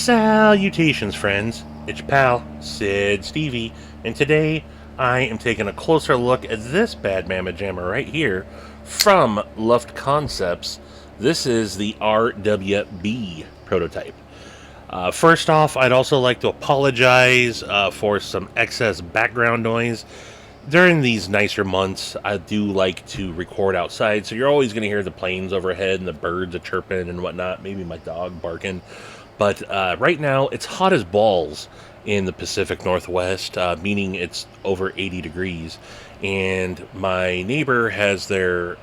Salutations, friends. It's your pal, Stevie, and today I am taking a closer look at this bad mamma jamma right here from Luft Concepts. This is the RWB prototype. First off, I'd also like to apologize for some excess background noise. During these nicer months, I do like to record outside, so you're always going to hear the planes overhead and the birds a chirping and whatnot, maybe my dog barking. But right now, it's hot as balls in the Pacific Northwest, meaning it's over 80 degrees. And my neighbor has their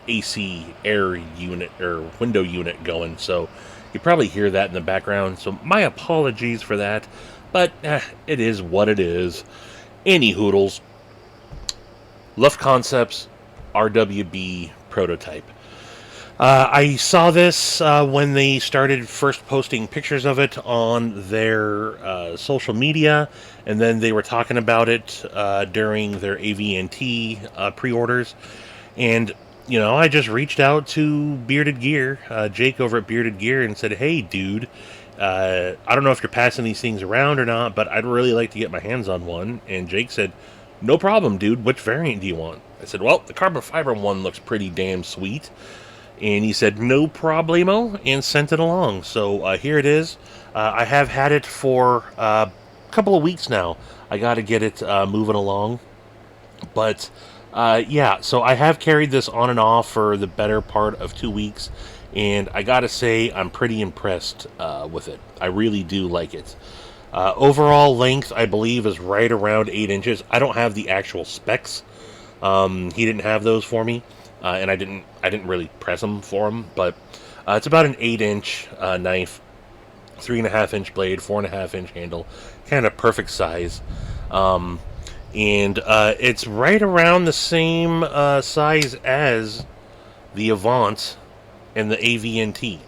AC air unit or window unit going, so you probably hear that in the background. So my apologies for that, but it is what it is. Any hoodles. Luft Concepts RWB prototype. I saw this when they started first posting pictures of it on their social media, and then they were talking about it during their AV&T pre-orders. And, you know, I just reached out to Bearded Gear, Jake over at Bearded Gear, and said, hey, dude, I don't know if you're passing these things around or not, but I'd really like to get my hands on one. And Jake said, no problem, dude. Which variant do you want? I said, well, the carbon fiber one looks pretty damn sweet. And he said, no problemo, and sent it along. So here it is. I have had it for a couple of weeks now. I got to get it moving along. But yeah, so I have carried this on and off for the better part of 2 weeks. And I got to say, I'm pretty impressed with it. I really do like it. Overall length, I believe, is right around 8 inches. I don't have the actual specs. He didn't have those for me. And I didn't really press them for him, but it's about an 8-inch knife, 3.5-inch blade, 4.5-inch handle, kind of perfect size, and it's right around the same size as the Avant and the AV&T.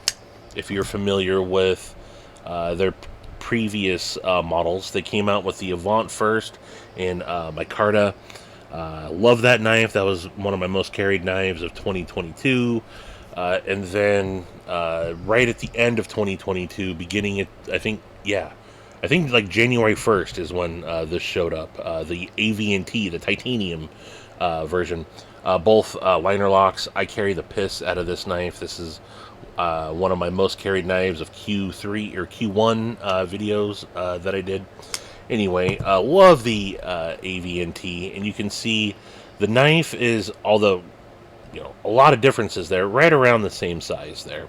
If you're familiar with their previous models, they came out with the Avant first and micarta. Love that knife. That was one of my most carried knives of 2022. And then right at the end of 2022, beginning at, I think like January 1st is when this showed up. The AV&T, the titanium version. Both liner locks. I carry the piss out of this knife. This is one of my most carried knives of Q3 or Q1 videos that I did. Anyway, love the AV&T, and you can see the knife is, although, you know, a lot of differences there, right around the same size there.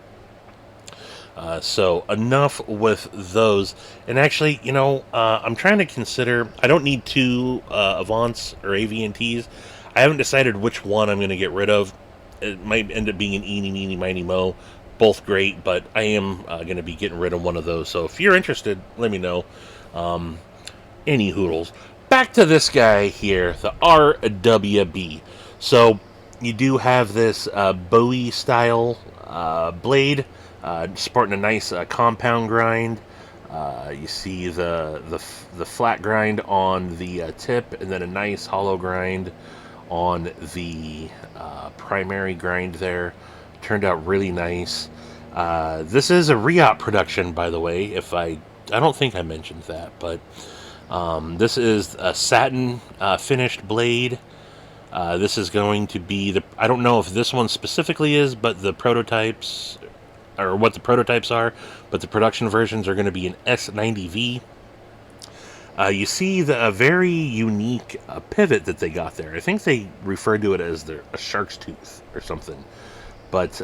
So enough with those. And actually, you know, I'm trying to consider, I don't need two Avants or AV&Ts. I haven't decided which one I'm going to get rid of. It might end up being an eeny, meeny, miny, mo. Both great, but I am going to be getting rid of one of those. So if you're interested, let me know. Any hoodles. Back to this guy here, the RWB. So you do have this Bowie style blade, sporting a nice compound grind. You see the flat grind on the tip, and then a nice hollow grind on the primary grind there. Turned out really nice. This is a re-op production, by the way. I don't think I mentioned that, but this is a satin finished blade. This is going to be I don't know if this one specifically is, but the prototypes, or what the prototypes are, but the production versions are going to be an S90V. You see a very unique pivot that they got there. I think they referred to it as a shark's tooth or something. But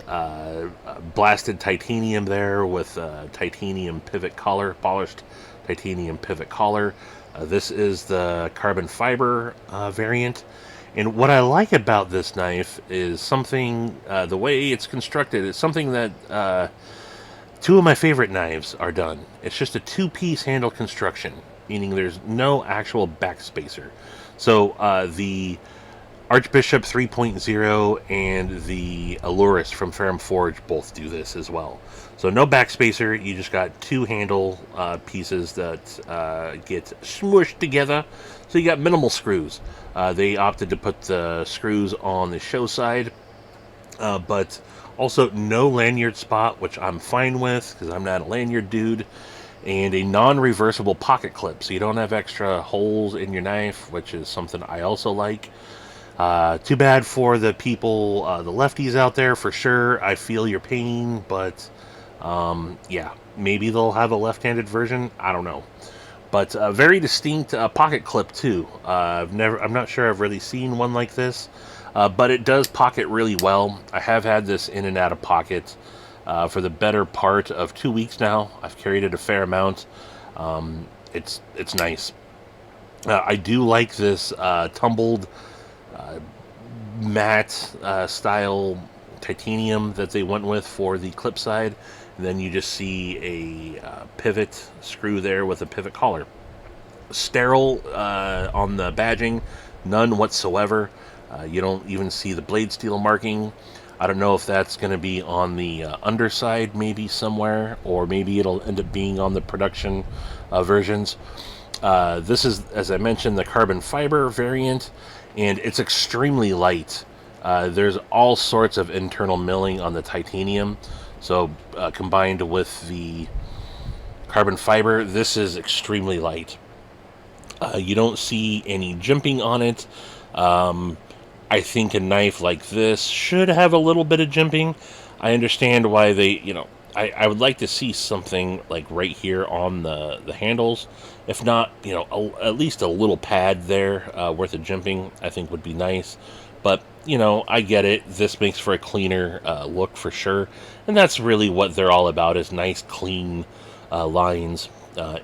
blasted titanium there with titanium pivot collar, polished titanium pivot collar. This is the carbon fiber variant. And what I like about this knife is something, the way it's constructed, is something that two of my favorite knives are done. It's just a two-piece handle construction, meaning there's no actual backspacer. So the Archbishop 3.0 and the Allurus from Ferrum Forge both do this as well. So no backspacer, you just got two handle pieces that get smushed together. So you got minimal screws. They opted to put the screws on the show side, but also no lanyard spot, which I'm fine with because I'm not a lanyard dude. and a non-reversible pocket clip, so you don't have extra holes in your knife, which is something I also like. Too bad for the people, the lefties out there, for sure. I feel your pain, but yeah, maybe they'll have a left-handed version. I don't know, but a very distinct pocket clip too. I'm not sure I've really seen one like this, but it does pocket really well. I have had this in and out of pocket for the better part of 2 weeks now. I've carried it a fair amount. It's nice. I do like this tumbled uh, matte style titanium that they went with for the clip side. And then you just see a pivot screw there with a pivot collar. Sterile on the badging, none whatsoever. You don't even see the blade steel marking. I don't know if that's going to be on the underside maybe somewhere, or maybe it'll end up being on the production versions. This is, as I mentioned, the carbon fiber variant, and it's extremely light. There's all sorts of internal milling on the titanium, so combined with the carbon fiber, this is extremely light. You don't see any jimping on it. I think a knife like this should have a little bit of jimping. I understand why they, I would like to see something like right here on the handles. If not, at least a little pad there worth of jimping, I think would be nice. But, I get it. This makes for a cleaner look for sure. And that's really what they're all about, is nice, clean lines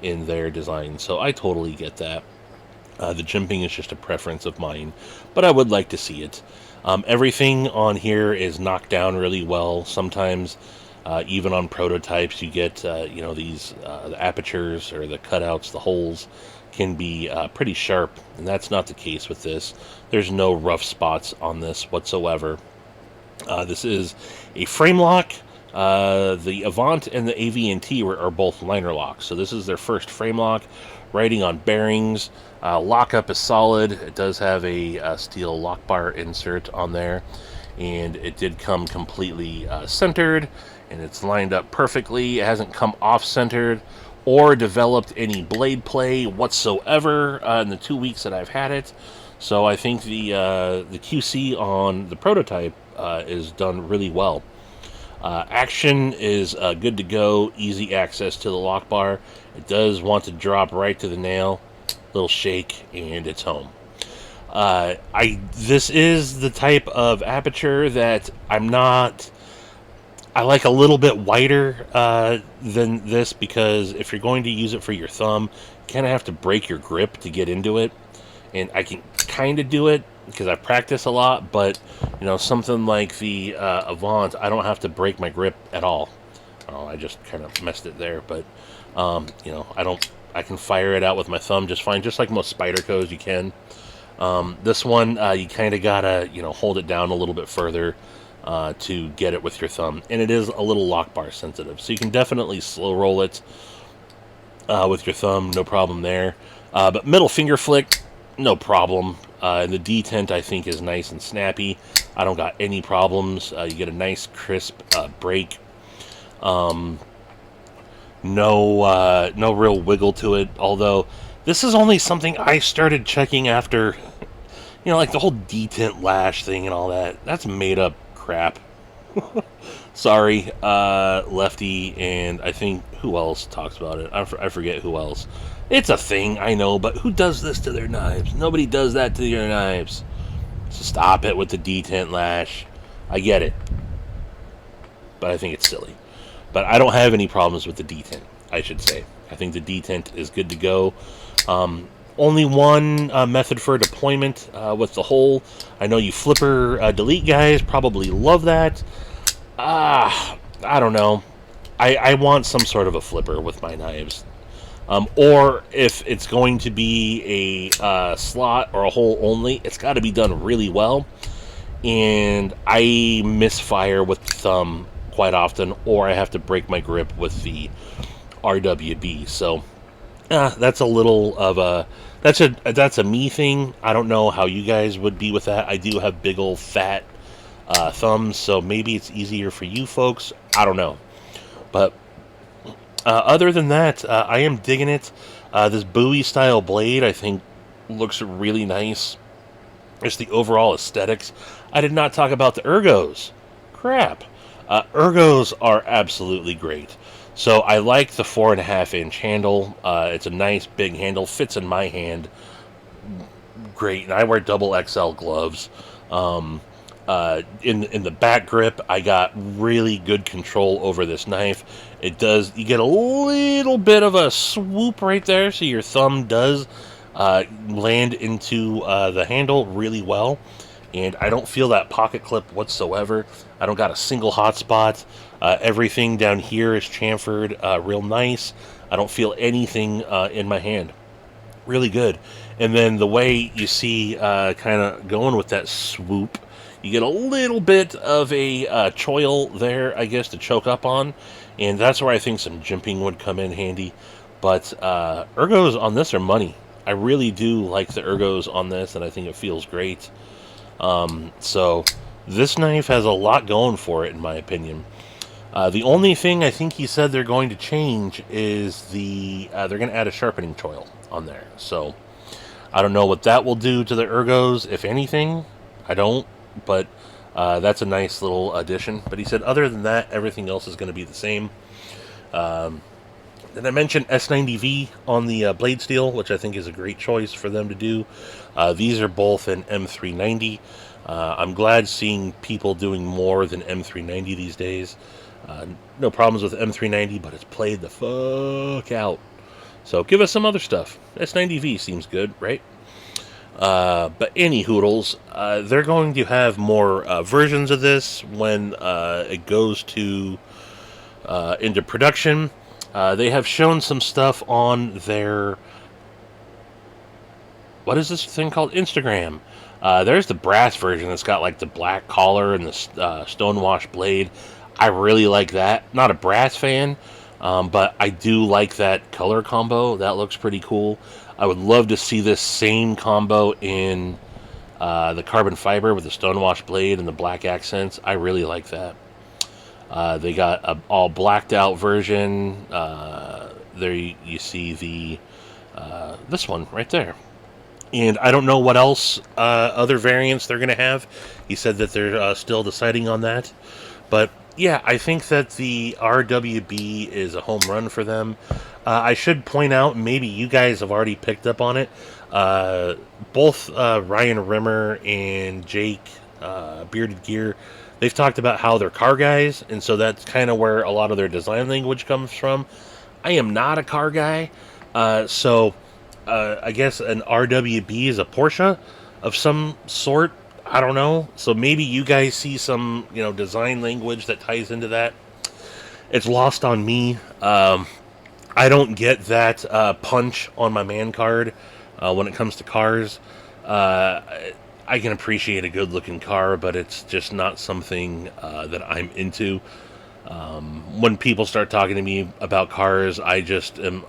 in their design. So I totally get that. The jimping is just a preference of mine, but I would like to see it. Everything on here is knocked down really well. Sometimes, even on prototypes, you get, these the apertures or the cutouts, the holes can be pretty sharp, and that's not the case with this. There's no rough spots on this whatsoever. This is a frame lock. The Avant and the AV&T are both liner locks, so this is their first frame lock. Writing on bearings. Lockup is solid. It does have a steel lock bar insert on there, and it did come completely centered, and it's lined up perfectly. It hasn't come off centered or developed any blade play whatsoever in the 2 weeks that I've had it. So I think the QC on the prototype is done really well. Action is good to go, easy access to the lock bar. It does want to drop right to the nail, little shake, and it's home. This is the type of aperture that I like a little bit wider than this, because if you're going to use it for your thumb, you kind of have to break your grip to get into it. And I can kind of do it because I practice a lot, but something like the Avant, I don't have to break my grip at all. Oh, I just kind of messed it there, but I can fire it out with my thumb just fine, just like most Spydercos you can. This one, you kind of gotta hold it down a little bit further to get it with your thumb, and it is a little lock bar sensitive, so you can definitely slow roll it with your thumb, no problem there. But middle finger flick, no problem. And the detent, I think, is nice and snappy. I don't got any problems. You get a nice crisp break. No real wiggle to it. Although this is only something I started checking after, like the whole detent lash thing and all that. That's made up crap. Sorry, Lefty, and I think who else talks about it? I forget who else. It's a thing, I know, but who does this to their knives? Nobody does that to their knives. So stop it with the detent lash. I get it, but I think it's silly. But I don't have any problems with the detent, I should say. I think the detent is good to go. Only one method for deployment with the hole. I know you flipper delete guys probably love that. I don't know. I want some sort of a flipper with my knives. Or if it's going to be a slot or a hole only, it's got to be done really well. And I misfire with the thumb quite often, or I have to break my grip with the RWB. So that's a little of a that's a me thing. I don't know how you guys would be with that. I do have big old fat thumbs, so maybe it's easier for you folks. I don't know, but Other than that, I am digging it. This Bowie style blade, I think, looks really nice. Just the overall aesthetics. I did not talk about the ergos. Crap. Ergos are absolutely great. So I like the 4.5-inch handle. It's a nice big handle, fits in my hand great. And I wear double XL gloves. In the back grip, I got really good control over this knife. It does. You get a little bit of a swoop right there, so your thumb does land into the handle really well. And I don't feel that pocket clip whatsoever. I don't got a single hot spot. Everything down here is chamfered real nice. I don't feel anything in my hand. Really good. And then the way you see kind of going with that swoop, you get a little bit of a choil there, I guess, to choke up on. And that's where I think some jimping would come in handy. But ergos on this are money. I really do like the ergos on this, and I think it feels great. So this knife has a lot going for it, in my opinion. The only thing I think he said they're going to change is they're going to add a sharpening choil on there. So I don't know what that will do to the ergos, if anything. I don't, but that's a nice little addition. But he said other than that, everything else is going to be the same. Then I mentioned S90V on the blade steel, which I think is a great choice for them to do. These are both in M390. I'm glad seeing people doing more than M390 these days. No problems with M390, but it's played the fuck out. So give us some other stuff. S90V seems good, right? But any hoodles, they're going to have more versions of this when it goes to into production. They have shown some stuff on their, what is this thing called? Instagram. There's the brass version that's got like the black collar and the stonewash blade. I really like that. Not a brass fan, but I do like that color combo. That looks pretty cool. I would love to see this same combo in the carbon fiber with the stonewash blade and the black accents. I really like that. They got a all blacked out version. There you see the this one right there. And I don't know what else other variants they're going to have. He said that they're still deciding on that. But yeah, I think that the RWB is a home run for them. I should point out, maybe you guys have already picked up on it. Both Ryan Rimmer and Jake Bearded Gear, they've talked about how they're car guys, and so that's kind of where a lot of their design language comes from. I am not a car guy, so I guess an RWB is a Porsche of some sort. I don't know. So maybe you guys see some, design language that ties into that. It's lost on me. I don't get that punch on my man card when it comes to cars. I can appreciate a good-looking car, but it's just not something that I'm into. When people start talking to me about cars, I just am,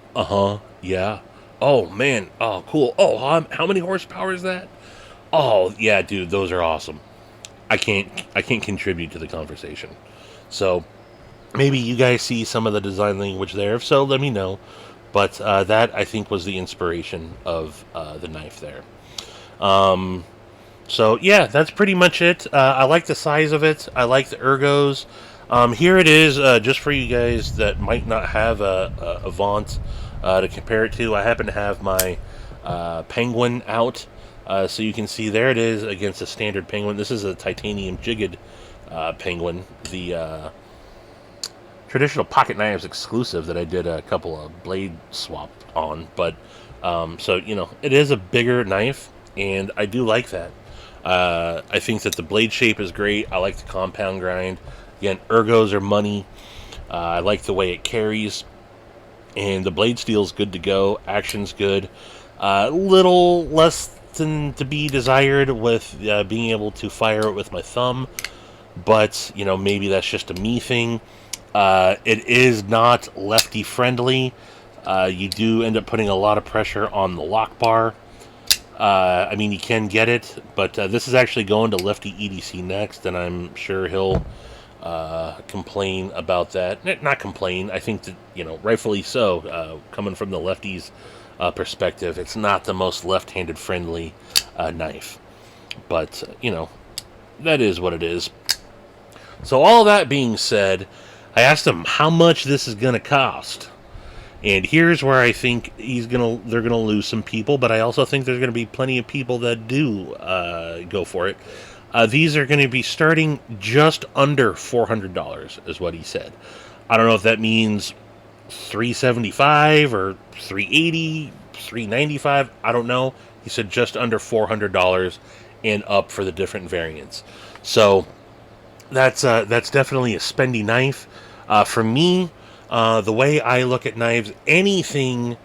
yeah. Oh, man. Oh, cool. Oh, how many horsepower is that? Oh, yeah, dude, those are awesome. I can't contribute to the conversation. So maybe you guys see some of the design language there. If so, let me know. But that, I think, was the inspiration of the knife there. So, yeah, that's pretty much it. I like the size of it. I like the ergos. Here it is, just for you guys that might not have a Avant to compare it to. I happen to have my Penguin out. So you can see there it is against a standard Penguin. This is a titanium jigged Penguin. The traditional pocket knives exclusive that I did a couple of blade swap on. But, so, it is a bigger knife, and I do like that. I think that the blade shape is great. I like the compound grind. Again, ergos are money. I like the way it carries. And the blade steel's good to go. Action's good. Little less than to be desired with being able to fire it with my thumb. But, maybe that's just a me thing. It is not lefty friendly. You do end up putting a lot of pressure on the lock bar. You can get it, but this is actually going to Lefty EDC next, and I'm sure he'll complain about that. Not complain. I think that, rightfully so. Coming from the lefties' perspective, it's not the most left-handed friendly knife. But, that is what it is. So all that being said, I asked him how much this is going to cost. And here's where I think they're gonna lose some people, but I also think there's gonna be plenty of people that do go for it. These are going to be starting just under $400, is what he said. I don't know if that means $375 or $380, $395. I don't know. He said just under $400 and up for the different variants. So that's definitely a spendy knife. For me, the way I look at knives, anything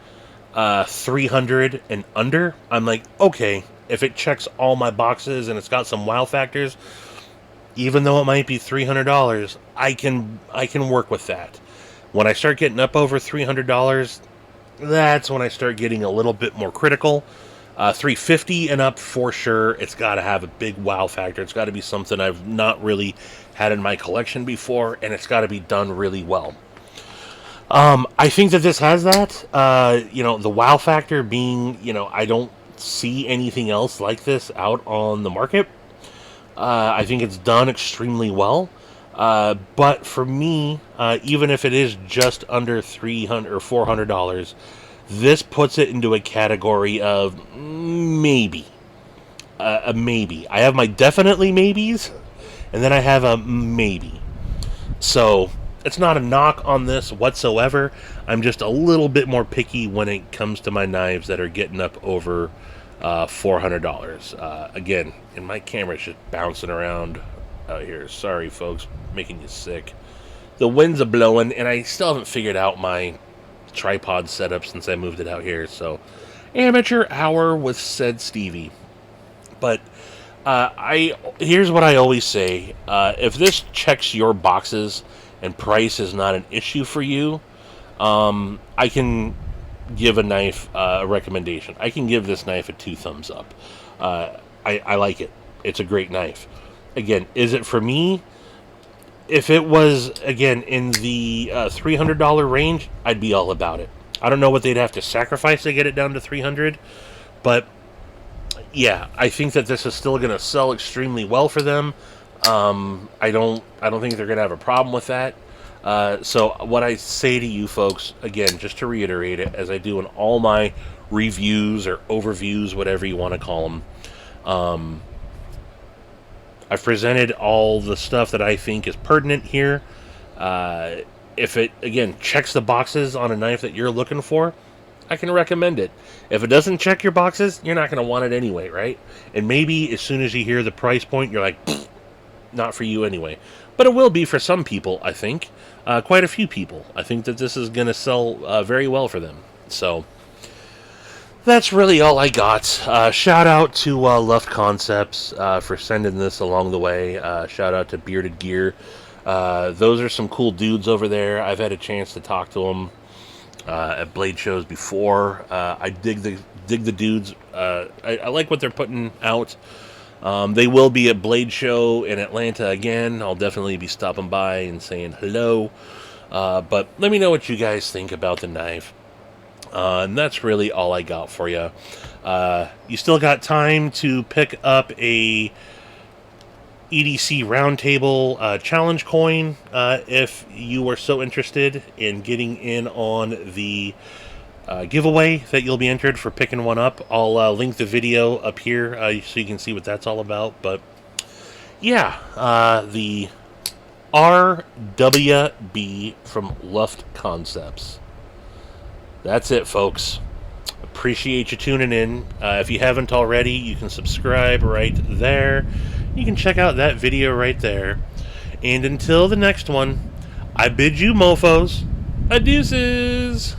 300 and under, I'm like, okay, if it checks all my boxes and it's got some wow factors, even though it might be $300, I can work with that. When I start getting up over $300, that's when I start getting a little bit more critical. 350 and up for sure. It's got to have a big wow factor. It's got to be something I've not really had in my collection before, and it's got to be done really well. I think that this has that. The wow factor being, I don't see anything else like this out on the market. I think it's done extremely well. But for me, even if it is just under $300 or $400, this puts it into a category of maybe. A maybe. I have my definitely maybes, and then I have a maybe. So it's not a knock on this whatsoever. I'm just a little bit more picky when it comes to my knives that are getting up over $400. Again, and my camera's just bouncing around out here. Sorry, folks, making you sick. The winds are blowing, and I still haven't figured out my tripod setup since I moved it out here. So, amateur hour with said Stevie. But here's what I always say: if this checks your boxes and price is not an issue for you, I can give a knife a recommendation. I can give this knife a 2 thumbs up. I like it. It's a great knife. Again, is it for me? If it was, again, in the $300 range, I'd be all about it. I don't know what they'd have to sacrifice to get it down to $300, but yeah, I think that this is still going to sell extremely well for them. I don't think they're going to have a problem with that. So what I say to you folks, again, just to reiterate it, as I do in all my reviews or overviews, whatever you want to call them, I've presented all the stuff that I think is pertinent here. If it, again, checks the boxes on a knife that you're looking for, I can recommend it. If it doesn't check your boxes, you're not going to want it anyway, right? And maybe as soon as you hear the price point, you're like, not for you anyway. But it will be for some people, I think. Quite a few people. I think that this is going to sell very well for them. So that's really all I got. Shout out to Luft Concepts for sending this along the way. Shout out to Bearded Gear. Those are some cool dudes over there. I've had a chance to talk to them at Blade shows before. I dig the dudes. I like what they're putting out. They will be at Blade Show in Atlanta again. I'll definitely be stopping by and saying hello. But let me know what you guys think about the knife. And that's really all I got for you. You still got time to pick up a EDC Roundtable challenge coin if you are so interested in getting in on the giveaway that you'll be entered for picking one up. I'll link the video up here so you can see what that's all about. But yeah, the RWB from Luft Concepts. That's it, folks. Appreciate you tuning in. If you haven't already, you can subscribe right there. You can check out that video right there. And until the next one, I bid you mofos, adeuces.